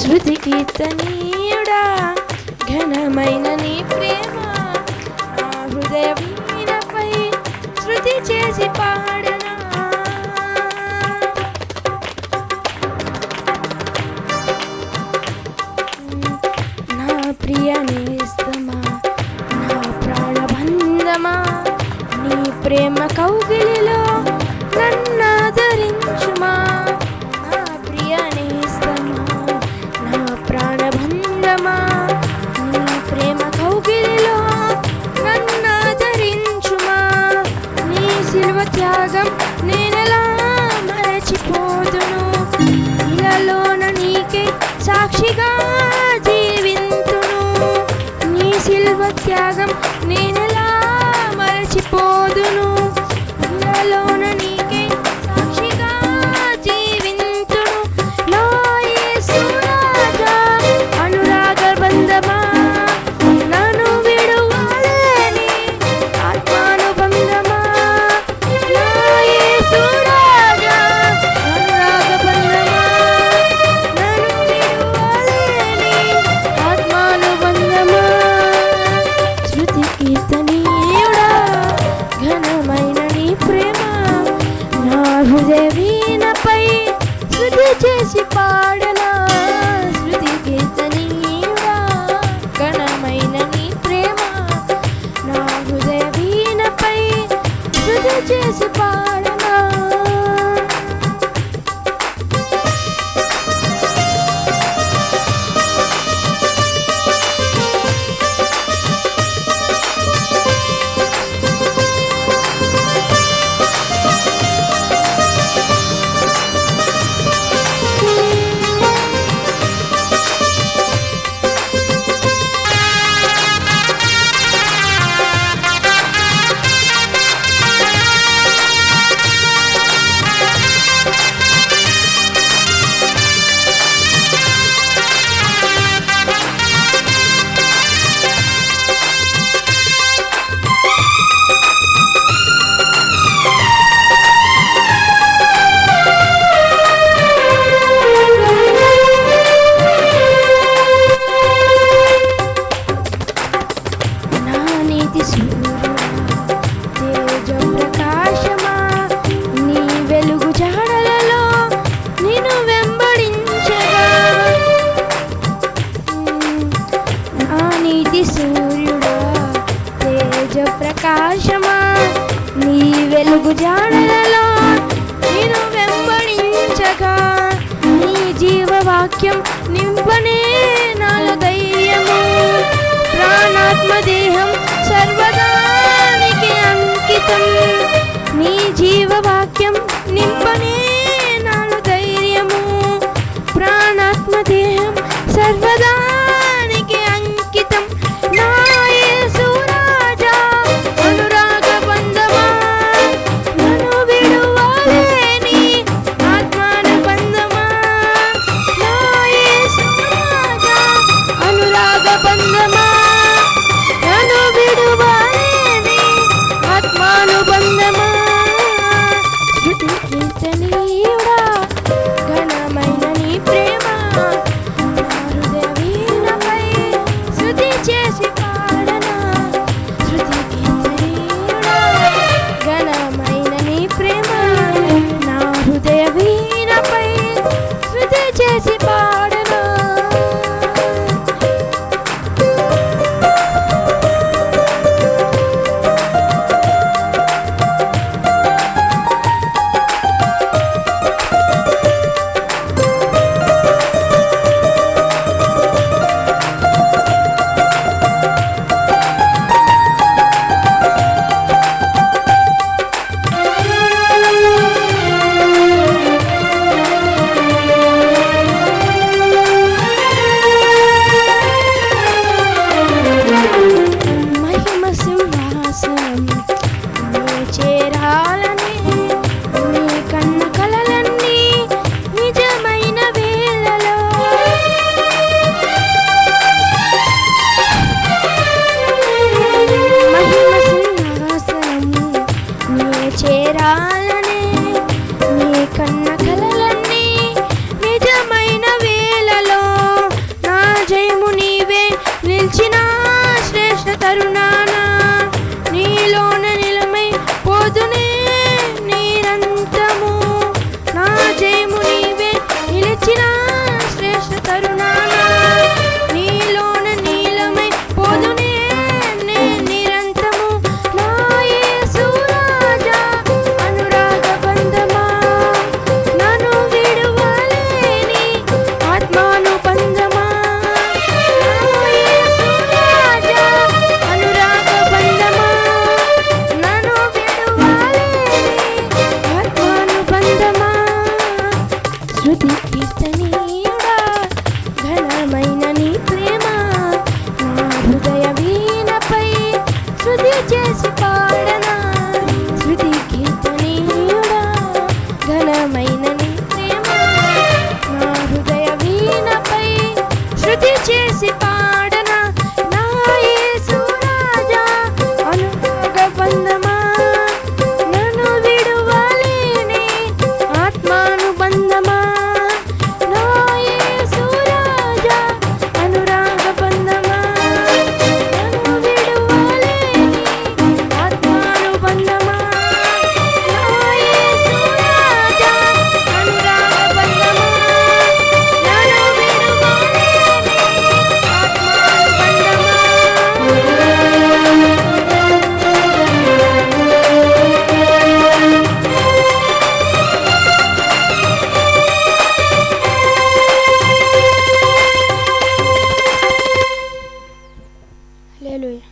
శృతి కీర్తనీయుడా ఘనమైన నీ ప్రేమ నా హృదయ వీణపై శృతి చేసి పాడనా. నా ప్రియ నేస్తమా నా ప్రాణబంధమా నీ ప్రేమ కౌగిలిలో నన్నాదరించుమా. నా ప్రియ నేస్తమా నా ప్రాణబంధమా నీ ప్రేమ కౌగిలిలో నన్నాదరించుమా. నీ శిలువ త్యాగం నేనెలా మరచిపోదును, ఇలాలోన నీకే సాక్షిగా జీవింతును. నీ శిలువ త్యాగం నేనెలా మరచిపోదును, ఇలాలోన నీకే సాక్షిగా జీవింతును. నా యేసు రాజా అనురాగ బంధమా నన్ను విడువలేని ఆత్మానుబంధమా. నా యేసు రాజా అనురాగ బంధమా నన్ను విడువలేని ఆత్మానుబంధమా. శృతి కీర్తనీయుడా ఘనమైన నీ ప్రేమ నా హృదయ వీణపై శృతి చేసి పాడనా. శృతి కీర్తనీయుడా ఘనమైన నీ ప్రేమ నా హృదయ వీణపై శృతి చేసి పాడనా. నా నీతి సూర్యుడా తేజ ప్రకాశమా నీ వెలుగు జాడలలో నిన్ను వెంబడించగా. నా నీతి సూర్యుడా తేజ ప్రకాశమా నీ వెలుగు జాడలలో నిన్ను వెంబడించగా. నీ జీవవాక్యం నింపనే నాలో ధైర్యము, ప్రాణాత్మ దేహం సర్వదానికి అంకితం. నీ జీవవాక్యం నింపనే నాలో ధైర్యము, ప్రాణాత్మ దేహం సర్వదానికి అంకితం. నా యేసు రాజా అనురాగ బంధమా నన్ను విడువలేని ఆత్మానుబంధమా. నా యేసు రాజా అనురాగ బంధమా నన్ను విడువలేని ఆత్మానుబంధమా. శృతి కీర్తనీయుడా ఘనమైన నీ ప్రేమ నా హృదయ హల్లెలూయా.